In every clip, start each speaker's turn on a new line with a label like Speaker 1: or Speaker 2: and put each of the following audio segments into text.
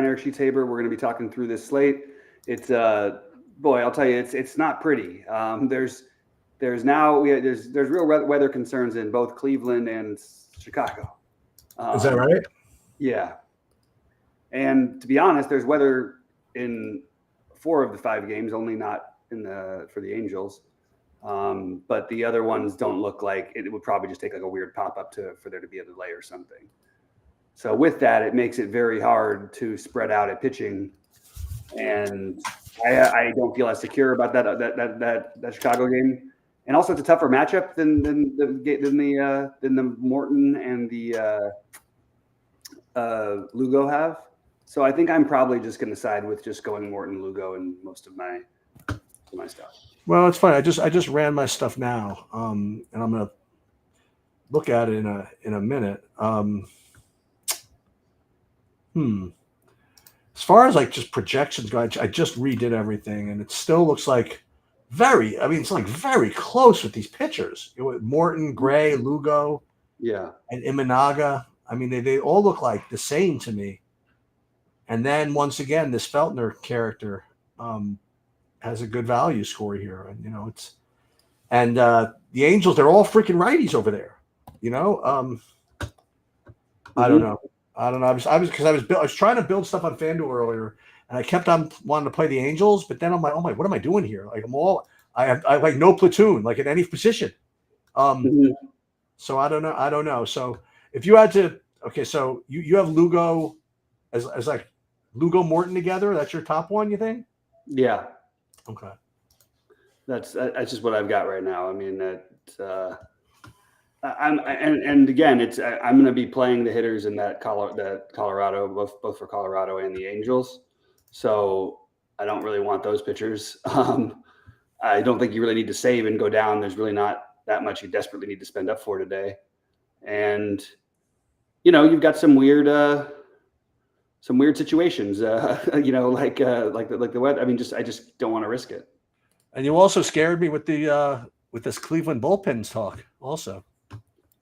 Speaker 1: Eric Sheets-Haber. We're going to be talking through this slate. It's boy, I'll tell you, it's not pretty. There's real weather concerns in both Cleveland and Chicago.
Speaker 2: Is that right?
Speaker 1: Yeah. And to be honest, there's weather in 4 of the 5 games, only not for the Angels. But the other ones don't look like it would probably just take like a weird pop-up for there to be a delay or something. So with that, it makes it very hard to spread out at pitching, and I don't feel as secure about that Chicago game. And also, it's a tougher matchup than the Morton and the Lugo have. So I think I'm probably just going to side with just going Morton, Lugo, and most of my stuff.
Speaker 2: Well, it's funny. I just ran my stuff now, and I'm going to look at it in a minute. As far as like just projections go, I just redid everything, and it still looks like it's like very close with these pitchers. Morton, Gray, Lugo, and Imanaga. I mean, they all look like the same to me. And then once again, this Feltner character has a good value score here, and the Angels, they're all freaking righties over there. I don't know. I was trying to build stuff on FanDuel earlier, and I kept on wanting to play the Angels, but then I'm like, oh my, what am I doing here? Like I have like no platoon, like at any position. So I don't know. So if you had to, okay, so you have Lugo as like Lugo Morton together. That's your top one, you think?
Speaker 1: Yeah.
Speaker 2: Okay.
Speaker 1: That's just what I've got right now. I mean I'm going to be playing the hitters in that Colorado, both for Colorado and the Angels. So I don't really want those pitchers. I don't think you really need to save and go down. There's really not that much you desperately need to spend up for today. And you've got some weird situations. Like the weather. I mean, I just don't want to risk it.
Speaker 2: And you also scared me with with this Cleveland bullpens talk also.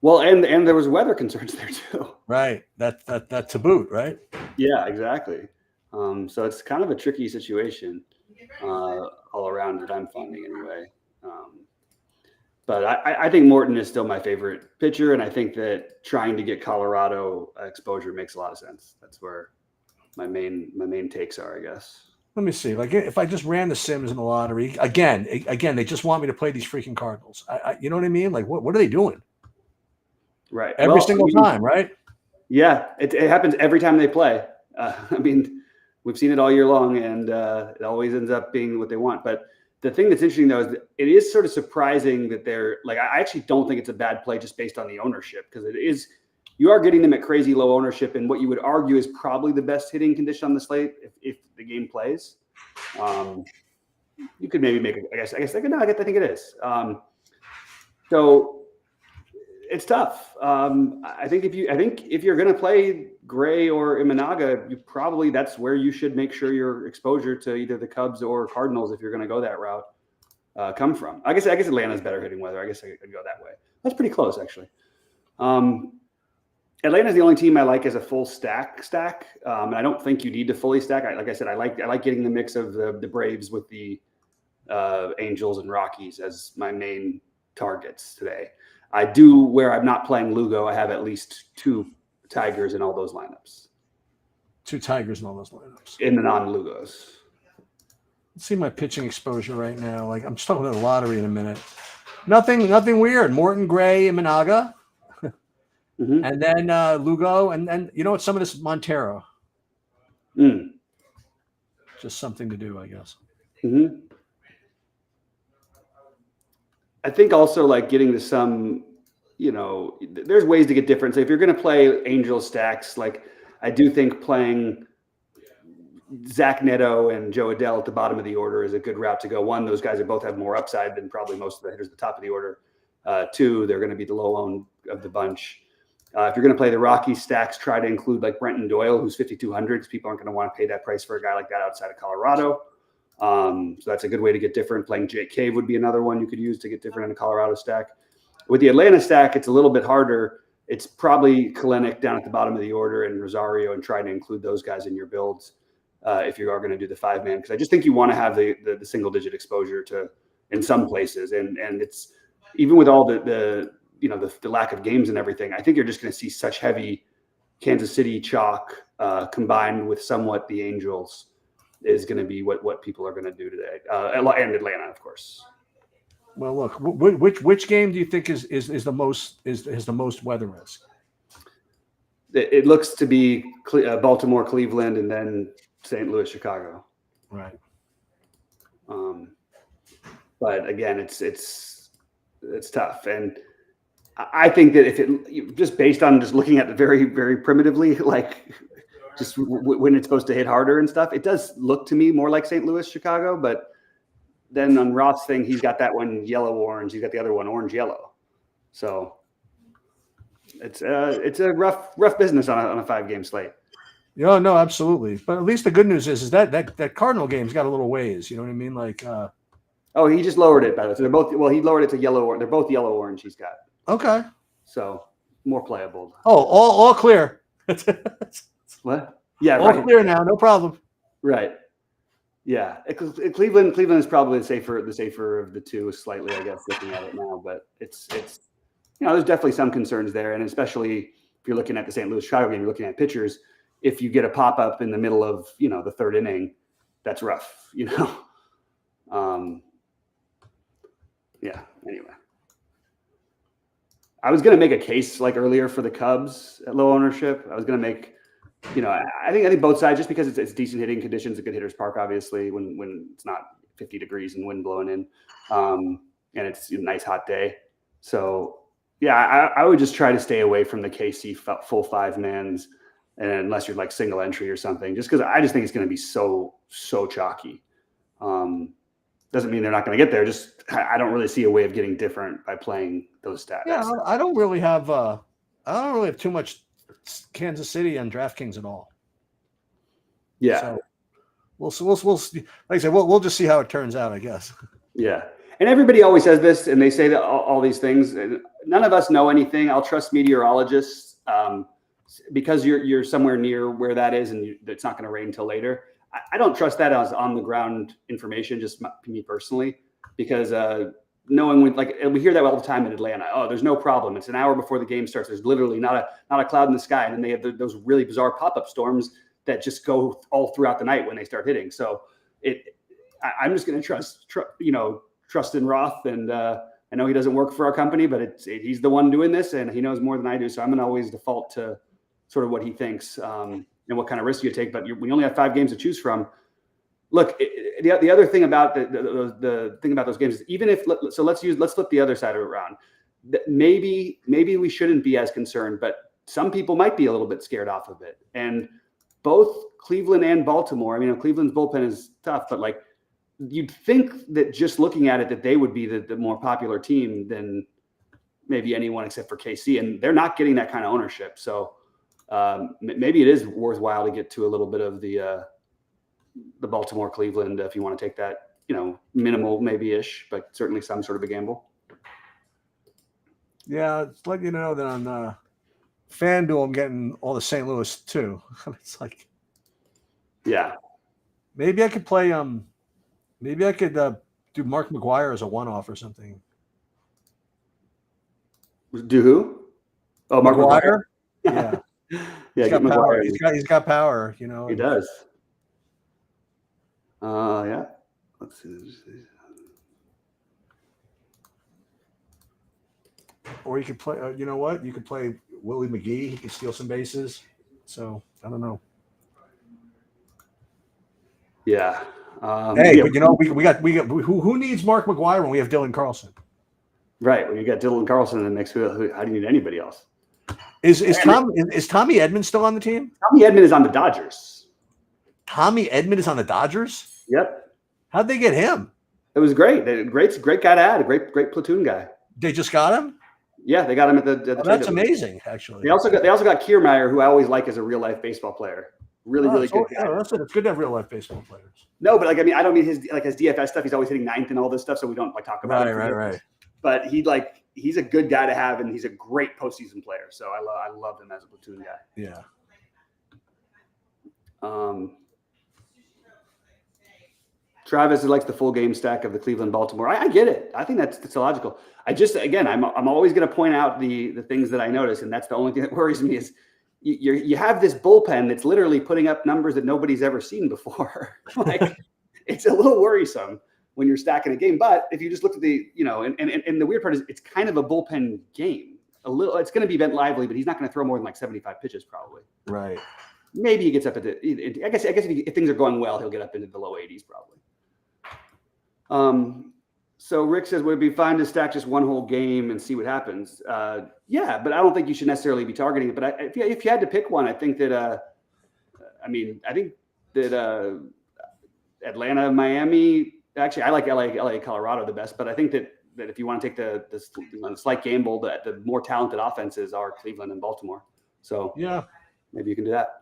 Speaker 1: Well, and there was weather concerns there too.
Speaker 2: Right. That to boot, right?
Speaker 1: Yeah, exactly. So it's kind of a tricky situation all around that I'm finding anyway. But I think Morton is still my favorite pitcher, and I think that trying to get Colorado exposure makes a lot of sense. That's where my main takes are, I guess.
Speaker 2: Let me see. Like if I just ran the Sims in the lottery again, they just want me to play these freaking Cardinals. You know what I mean? Like what are they doing?
Speaker 1: Right.
Speaker 2: Every single time, right?
Speaker 1: Yeah, it happens every time they play. I mean, we've seen it all year long, and it always ends up being what they want. But the thing that's interesting, though, is that it is sort of surprising that they're like, I actually don't think it's a bad play just based on the ownership, because you are getting them at crazy low ownership, and what you would argue is probably the best hitting condition on the slate if the game plays. You could maybe make it, I think it is. So it's tough. I think if you're going to play Gray or Imanaga, that's where you should make sure your exposure to either the Cubs or Cardinals, if you're going to go that route, come from. I guess Atlanta's better hitting weather. I guess I could go that way. That's pretty close, actually. Atlanta's the only team I like as a full stack. And I don't think you need to fully stack. Like I said, I like getting the mix of the Braves with the Angels and Rockies as my main targets today. I do, where I'm not playing Lugo, I have at least 2 Tigers in all those lineups.
Speaker 2: 2 Tigers in all those lineups.
Speaker 1: In the non-Lugos.
Speaker 2: Let's see my pitching exposure right now. Like I'm just talking about the lottery in a minute. Nothing weird. Morton, Gray, Imanaga. And then Lugo, and you know what? Some of this is Montero. Just something to do, I guess.
Speaker 1: I think also like getting to some, there's ways to get different. So if you're going to play Angel stacks, like I do think playing Zach Neto and Joe Adele at the bottom of the order is a good route to go. 1, those guys both have more upside than probably most of the hitters at the top of the order. 2, they're going to be the low owned of the bunch. If you're going to play the Rockies stacks, try to include like Brenton Doyle, who's 5,200, because people aren't going to want to pay that price for a guy like that outside of Colorado. So that's a good way to get different. Playing Jake Cave would be another one you could use to get different in a Colorado stack. With the Atlanta stack, it's a little bit harder it's probably Kalenic down at the bottom of the order and Rosario, and trying to include those guys in your builds if you are going to do the 5-man, because I just think you want to have the single digit exposure to in some places, and it's even with all the lack of games and everything, I think you're just going to see such heavy Kansas City chalk combined with somewhat the Angels is going to be what people are going to do today, and Atlanta, of course.
Speaker 2: Well, look, which game do you think is the most weather risk?
Speaker 1: It looks to be Baltimore, Cleveland, and then St. Louis, Chicago.
Speaker 2: Right.
Speaker 1: But again, it's tough, and I think that if it just based on just looking at it very, very primitively, like just when it's supposed to hit harder and stuff, it does look to me more like St. Louis, Chicago. But then on Roth's thing, he's got that one yellow orange, he's got the other one orange yellow. So it's a rough business on a 5-game slate.
Speaker 2: Yeah, no, absolutely. But at least the good news is that Cardinal game's got a little ways. You know what I mean? Like,
Speaker 1: oh, he just lowered it, by the way. So they're both. Well, he lowered it to yellow. They're both yellow orange. He's got.
Speaker 2: Okay.
Speaker 1: So more playable.
Speaker 2: Oh, all clear.
Speaker 1: What? Yeah,
Speaker 2: all clear now. No problem.
Speaker 1: Right. Yeah, Cleveland is probably the safer of the two, slightly, I guess, looking at it now. But it's there's definitely some concerns there, and especially if you're looking at the St. Louis Chicago game, you're looking at pitchers. If you get a pop up in the middle of the third inning, that's rough. Yeah. Anyway, I was gonna make a case like earlier for the Cubs at low ownership. I was gonna make. I think both sides, just because it's decent hitting conditions, a good hitter's park, obviously, when it's not 50 degrees and wind blowing in, and it's a nice hot day. So, yeah, I would just try to stay away from the KC full 5-mans, and unless you're like single entry or something, just because I just think it's going to be so chalky. Doesn't mean they're not going to get there. Just I don't really see a way of getting different by playing those stats.
Speaker 2: Yeah, I don't really have too much Kansas City on DraftKings at all.
Speaker 1: Yeah.
Speaker 2: So we'll like I said, we'll just see how it turns out, I guess.
Speaker 1: Yeah. And everybody always says this, and they say that all these things. And none of us know anything. I'll trust meteorologists because you're somewhere near where that is, and it's not going to rain till later. I don't trust that as on the ground information, just me personally, because knowing we hear that all the time in Atlanta. Oh, there's no problem. It's an hour before the game starts. There's literally not a cloud in the sky, and then they have those really bizarre pop-up storms that just go all throughout the night when they start hitting. So I'm just going to trust in Roth, and I know he doesn't work for our company, but he's the one doing this, and he knows more than I do. So I'm going to always default to sort of what he thinks and what kind of risk you take. But we only have 5 games to choose from. Look, the other thing about the thing about those games is even if let's flip the other side of it around. Maybe we shouldn't be as concerned, but some people might be a little bit scared off of it. And both Cleveland and Baltimore. I mean, Cleveland's bullpen is tough, but like you'd think that just looking at it, that they would be the more popular team than maybe anyone except for KC, and they're not getting that kind of ownership. So maybe it is worthwhile to get to a little bit of the Baltimore Cleveland if you want to take that, minimal maybe-ish, but certainly some sort of a gamble.
Speaker 2: Yeah, it's let you know that on FanDuel I'm getting all the St. Louis too. It's like,
Speaker 1: yeah,
Speaker 2: maybe I could play maybe I could do Mark McGwire as a one-off or something.
Speaker 1: Do who? Oh, Mark McGwire.
Speaker 2: Yeah.
Speaker 1: Yeah,
Speaker 2: he's got power. He's got power,
Speaker 1: He does. Yeah. Let's see.
Speaker 2: Or you could play. You know what? You could play Willie McGee. He could steal some bases. So I don't know.
Speaker 1: Yeah.
Speaker 2: Hey, but we got who needs Mark McGwire when we have Dylan Carlson?
Speaker 1: Right. When you got Dylan Carlson in the mix, how do you need anybody else?
Speaker 2: Is Tommy Edman still on the team?
Speaker 1: Tommy Edman is on the Dodgers.
Speaker 2: Tommy Edman is on the Dodgers?
Speaker 1: Yep.
Speaker 2: How'd they get him?
Speaker 1: It was great. Great guy to add. A great platoon guy.
Speaker 2: They just got him?
Speaker 1: Yeah, they got him at the
Speaker 2: that's amazing, actually.
Speaker 1: They also got Kiermaier, who I always like as a real life baseball player. Really good guy.
Speaker 2: It's good to have real life baseball players.
Speaker 1: No, but I don't mean his DFS stuff. He's always hitting 9th and all this stuff, so we don't talk about it.
Speaker 2: Right.
Speaker 1: But he he's a good guy to have, and he's a great postseason player. So I love him as a platoon guy.
Speaker 2: Yeah.
Speaker 1: Travis likes the full game stack of the Cleveland Baltimore. I get it. I think that's illogical. I'm always going to point out the things that I notice, and that's the only thing that worries me is you have this bullpen that's literally putting up numbers that nobody's ever seen before. Like, it's a little worrisome when you're stacking a game. But if you just look at the, and the weird part is it's kind of a bullpen game. It's going to be Bent Lively, but he's not going to throw more than like 75 pitches probably.
Speaker 2: Right.
Speaker 1: Maybe he gets up at I guess if things are going well, he'll get up into the low 80s probably. So Rick says, would it be fine to stack just one whole game and see what happens? Yeah, but I don't think you should necessarily be targeting it. But if you had to pick one, I think that, Atlanta, Miami, actually I like LA, Colorado the best, but I think that if you want to take the slight gamble, that the more talented offenses are Cleveland and Baltimore. So
Speaker 2: yeah,
Speaker 1: maybe you can do that.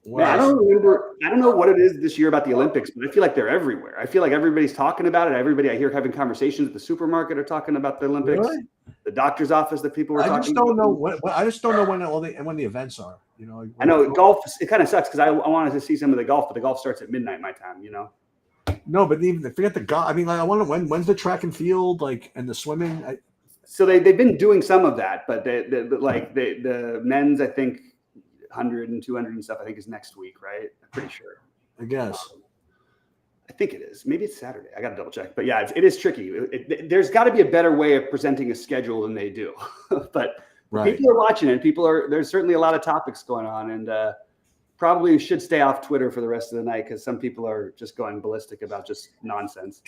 Speaker 1: Man, I don't know what it is this year about the Olympics, but I feel like they're everywhere. I feel like everybody's talking about it. Everybody I hear having conversations at the supermarket are talking about the Olympics. Really? The doctor's office that people were talking about.
Speaker 2: I just don't know when the events are.
Speaker 1: I know golf. It kind of sucks because I wanted to see some of the golf, but the golf starts at midnight my time.
Speaker 2: No, but even forget the golf. I mean, I wonder when's the track and field and the swimming.
Speaker 1: So they've been doing some of that, but the men's, I think, 100 and 200 and stuff, I think is next week, right? I'm pretty sure.
Speaker 2: I guess.
Speaker 1: I think it is. Maybe it's Saturday. I got to double check. But yeah, it is tricky. There's got to be a better way of presenting a schedule than they do. But right. People are watching it. There's certainly a lot of topics going on, and probably should stay off Twitter for the rest of the night because some people are just going ballistic about just nonsense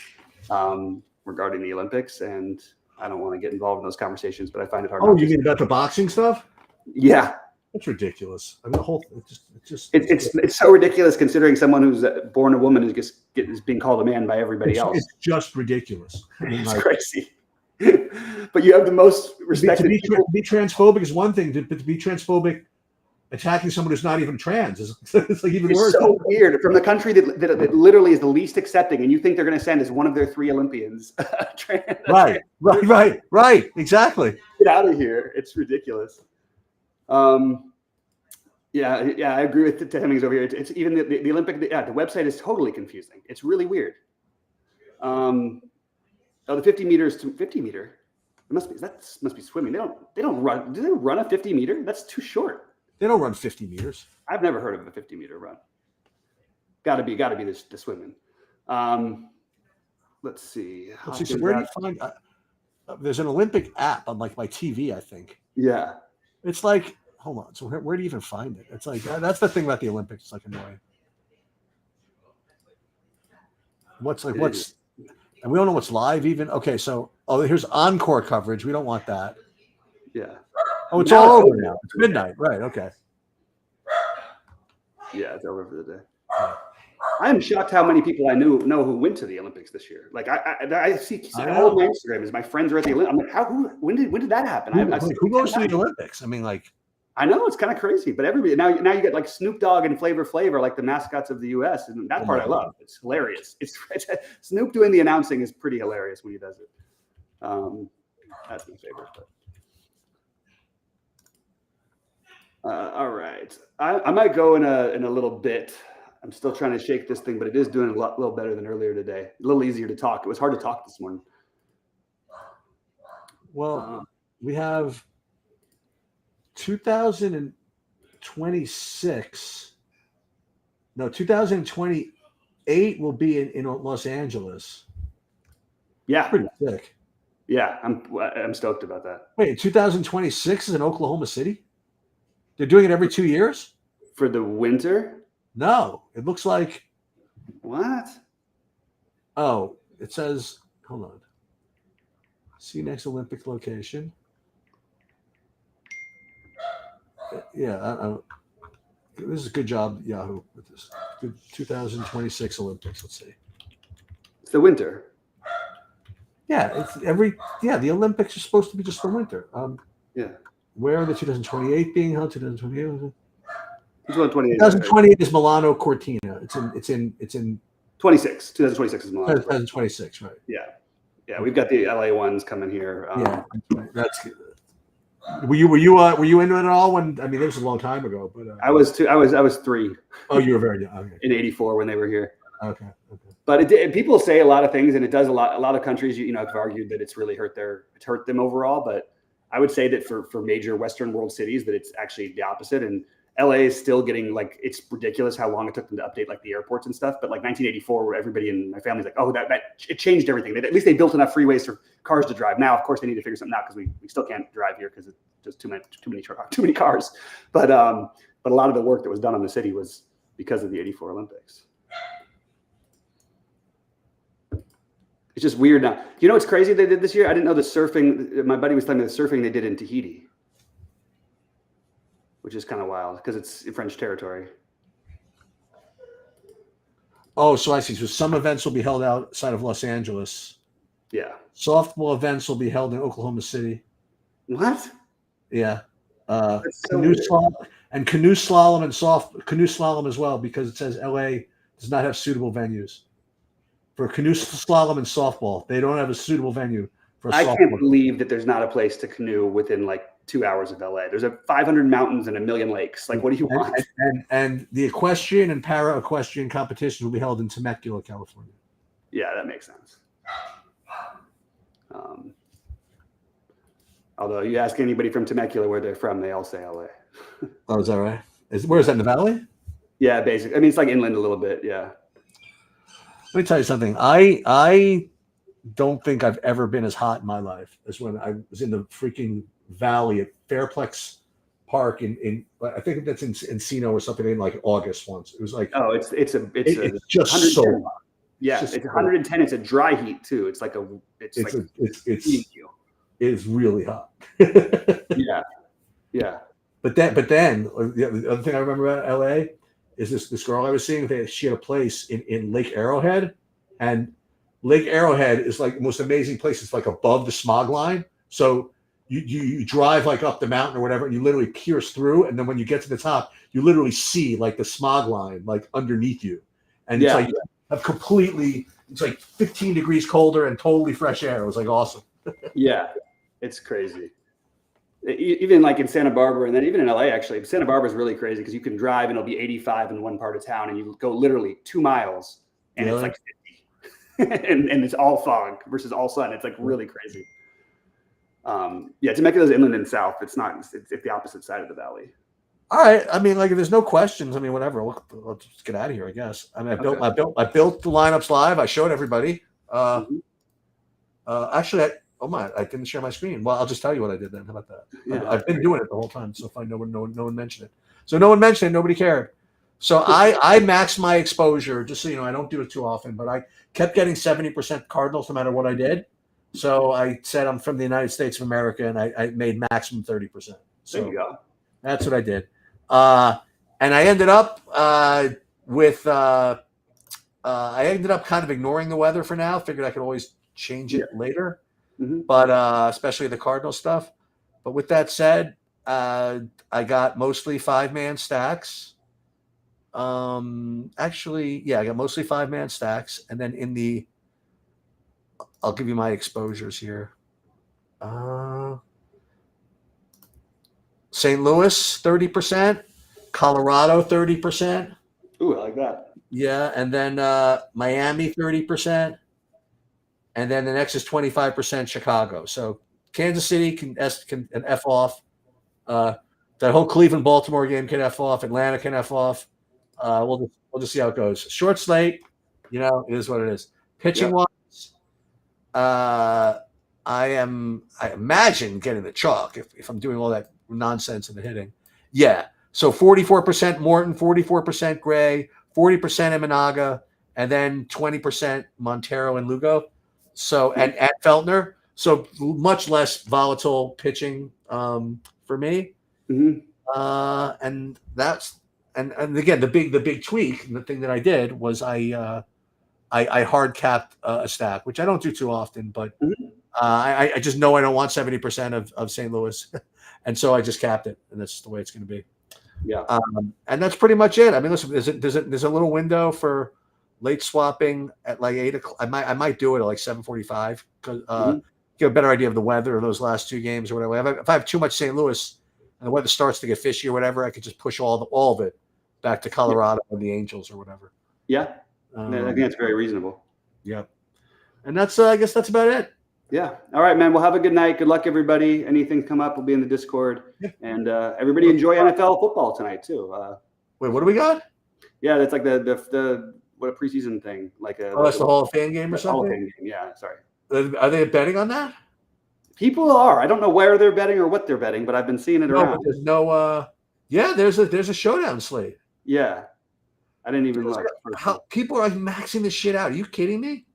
Speaker 1: regarding the Olympics, and I don't want to get involved in those conversations, but I find it hard.
Speaker 2: Oh, you mean about the boxing stuff?
Speaker 1: Yeah.
Speaker 2: It's ridiculous. I mean, the whole
Speaker 1: it's so ridiculous considering someone who's born a woman is being called a man by everybody else.
Speaker 2: It's just ridiculous. I mean,
Speaker 1: it's crazy. But you have the most respected
Speaker 2: to be transphobic is one thing, but to be transphobic attacking someone who's not even trans it's like even worse.
Speaker 1: It's so weird from the country that literally is the least accepting, and you think they're going to send as one of their 3 Olympians trans.
Speaker 2: Right. Exactly.
Speaker 1: Get out of here. It's ridiculous. Yeah, I agree with Hemmings over here. It's even the Olympic. The website is totally confusing. It's really weird. The 50 meters to 50 meter. It must be swimming. They don't run. Do they run a 50 meter? That's too short.
Speaker 2: They don't run 50 meters.
Speaker 1: I've never heard of a 50 meter run. Got to be the swimming. Let's see.
Speaker 2: So where do you find? There's an Olympic app on like my TV, I think.
Speaker 1: Yeah.
Speaker 2: It's like, hold on. So where do you even find it? It's like that's the thing about the Olympics. It's like annoying. And we don't know what's live even. Okay, so here's encore coverage. We don't want that.
Speaker 1: Yeah.
Speaker 2: Oh, it's all over now. It's midnight. Right. Okay.
Speaker 1: Yeah, it's over for the day. I am shocked how many people I know who went to the Olympics this year. Like I see all of my Instagram is my friends are at the Olympics. I'm like, when did that happen?
Speaker 2: Who goes to the Olympics? I mean, like,
Speaker 1: I know it's kind of crazy, but everybody now you get like Snoop Dogg and Flavor Flav like the mascots of the U.S. and that part I love. It's hilarious. It's Snoop doing the announcing is pretty hilarious when he does it. That's my favorite. All right, I might go in a little bit. I'm still trying to shake this thing, but it is doing a little better than earlier today. A little easier to talk. It was hard to talk this morning.
Speaker 2: Well, we have 2026. No, 2028 will be in Los Angeles.
Speaker 1: Yeah,
Speaker 2: pretty sick.
Speaker 1: Yeah, I'm stoked about that.
Speaker 2: Wait, 2026 is in Oklahoma City? They're doing it every 2 years?
Speaker 1: For the winter?
Speaker 2: No, it looks like.
Speaker 1: What?
Speaker 2: Oh, it says, hold on. See next Olympic location. Yeah, this is a good job, Yahoo, with this. Good 2026 Olympics. Let's see.
Speaker 1: It's the winter.
Speaker 2: Yeah, the Olympics are supposed to be just the winter.
Speaker 1: Yeah.
Speaker 2: Where are the 2028 being held? 2028.
Speaker 1: 2028
Speaker 2: 2028 is Milano Cortina. It's in
Speaker 1: 2026 is Milan.
Speaker 2: 2026, right?
Speaker 1: Yeah. We've got the LA ones coming here.
Speaker 2: That's good. Were you into it at all? When I mean, this was a long time ago, but
Speaker 1: I was 3.
Speaker 2: Oh, you were very young. Okay.
Speaker 1: In '84 when they were here.
Speaker 2: Okay.
Speaker 1: But people say a lot of things, and it does a lot. A lot of countries, have argued that it's really hurt them overall. But I would say that for major Western world cities, that it's actually the opposite. And LA is still getting it's ridiculous how long it took them to update the airports and stuff. But 1984, where everybody in my family's like, oh, that it changed everything. At least they built enough freeways for cars to drive. Now, of course, they need to figure something out because we still can't drive here because it's just too many cars. But a lot of the work that was done on the city was because of the '84 Olympics. It's just weird now. You know what's crazy they did this year? I didn't know the surfing. My buddy was telling me the surfing they did in Tahiti, which is kind of wild because it's in French territory.
Speaker 2: Oh, so I see. So some events will be held outside of Los Angeles.
Speaker 1: Yeah.
Speaker 2: Softball events will be held in Oklahoma City.
Speaker 1: What?
Speaker 2: Yeah.
Speaker 1: Canoe
Speaker 2: slalom as well, because it says LA does not have suitable venues for canoe slalom and softball. They don't have a suitable venue for softball.
Speaker 1: I can't believe that there's not a place to canoe within 2 hours of LA. There's 500 mountains and 1 million lakes. What do you want?
Speaker 2: And the equestrian and para-equestrian competitions will be held in Temecula, California.
Speaker 1: Yeah, that makes sense. Although you ask anybody from Temecula where they're from, they all say LA.
Speaker 2: Oh, is that right? Where is that, in the valley?
Speaker 1: Yeah, basically. I mean, it's inland a little bit. Yeah.
Speaker 2: Let me tell you something. I don't think I've ever been as hot in my life as when I was in the freaking valley at Fairplex Park in I think that's in Encino or something in August once. It was
Speaker 1: it's
Speaker 2: just so hot.
Speaker 1: Yeah, it's 110. It's a dry heat too. It
Speaker 2: is really hot.
Speaker 1: Yeah.
Speaker 2: But then the other thing I remember about LA is this girl I was seeing. She had a place in Lake Arrowhead, and Lake Arrowhead is the most amazing place. It's above the smog line, so you drive up the mountain or whatever, and you literally pierce through, and then when you get to the top, you literally see the smog line underneath you, and it's it's 15 degrees colder and totally fresh air. It was awesome.
Speaker 1: Yeah, it's crazy. Even in Santa Barbara, and then even in LA, actually, Santa Barbara is really crazy because you can drive and it'll be 85 in one part of town, and you go literally 2 miles and it's 50, and it's all fog versus all sun. It's really crazy. Temecula's inland and south. It's the opposite side of the valley.
Speaker 2: All right. I mean, if there's no questions, I mean, whatever. Let's just get out of here, I guess. I mean, I built the lineups live. I showed everybody. Actually, I didn't share my screen. Well, I'll just tell you what I did then. How about that? Yeah, I've been doing it the whole time, so fine. No one mentioned it. So no one mentioned it. Nobody cared. So I maxed my exposure, just so you know. I don't do it too often, but I kept getting 70% Cardinals no matter what I did. So I said I'm from the United States of America, and I made maximum 30%. So
Speaker 1: there you go.
Speaker 2: That's what I did. And I ended up I ended up kind of ignoring the weather for now. Figured I could always change it later. Mm-hmm. But especially the Cardinal stuff. But with that said, I got mostly 5-man stacks. I got mostly 5-man stacks. And then I'll give you my exposures here. St. Louis, 30%. Colorado, 30%.
Speaker 1: Ooh, I like that.
Speaker 2: Yeah, and then Miami, 30%. And then the next is 25% Chicago. So Kansas City can F off. That whole Cleveland-Baltimore game can F off. Atlanta can F off. We'll just see how it goes. Short slate, it is what it is. Pitching wise, I imagine getting the chalk if I'm doing all that nonsense in the hitting. Yeah. So 44% Morton, 44% Gray, 40% Imanaga, and then 20% Montero and Lugo. So and Feltner. So much less volatile pitching for me. Mm-hmm. And that's and again the big tweak and the thing that I did was I hard capped a stack, which I don't do too often, but I just know I don't want 70% of St. Louis, and so I just capped it, and that's just the way it's going to be.
Speaker 1: Yeah.
Speaker 2: And that's pretty much it. I mean, listen, there's a little window for late swapping at like 8 o'clock. I might do it at like 7:45 because
Speaker 1: Mhm.
Speaker 2: get a better idea of the weather of those last 2 games or whatever. If I have too much St. Louis and the weather starts to get fishy or whatever, I could just push all of it back to Colorado and the Angels or whatever.
Speaker 1: Yeah, I think that's very reasonable.
Speaker 2: Yep. And that's I guess that's about it.
Speaker 1: Yeah. All right, man. Well, have a good night. Good luck, everybody. Anything come up will be in the Discord.
Speaker 2: Yeah.
Speaker 1: And everybody enjoy NFL football tonight too.
Speaker 2: Wait, what do we got?
Speaker 1: Yeah, that's like the what a preseason thing. Like
Speaker 2: That's the Hall of Fame game or something.
Speaker 1: Hall of Fame game. Yeah. Sorry.
Speaker 2: Are they betting on that?
Speaker 1: People are. I don't know where they're betting or what they're betting, but I've been seeing it around.
Speaker 2: But there's no. Yeah, there's a showdown slate.
Speaker 1: Yeah. I didn't even look.
Speaker 2: How people are like maxing this shit out? Are you kidding me?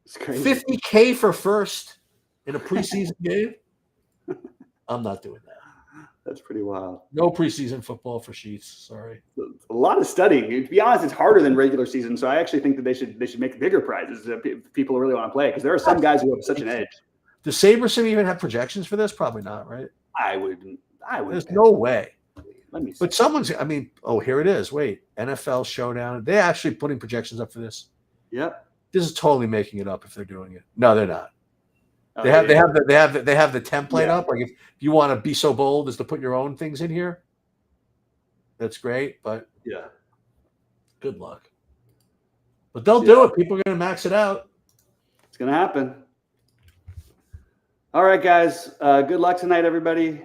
Speaker 1: It's crazy.
Speaker 2: $50K for first in a preseason game. I'm not doing that.
Speaker 1: That's pretty wild.
Speaker 2: No preseason football for Sheets. Sorry.
Speaker 1: A lot of studying. To be honest, it's harder than regular season. So I actually think that they should make bigger prizes if people really want to play, because there are some guys who have such an edge.
Speaker 2: Does SaberSim even have projections for this? Probably not, right?
Speaker 1: I wouldn't.
Speaker 2: There's no way.
Speaker 1: Let me see.
Speaker 2: But someone's. I mean, oh, here it is. Wait, NFL Showdown. They're actually putting projections up for this.
Speaker 1: Yep.
Speaker 2: This is totally making it up if they're doing it. No, they're not. They have the template up. Like if you want to be so bold as to put your own things in here, that's great. But
Speaker 1: yeah,
Speaker 2: good luck. But they'll do it. People are going to max it out.
Speaker 1: It's going to happen. All right, guys. Good luck tonight, everybody.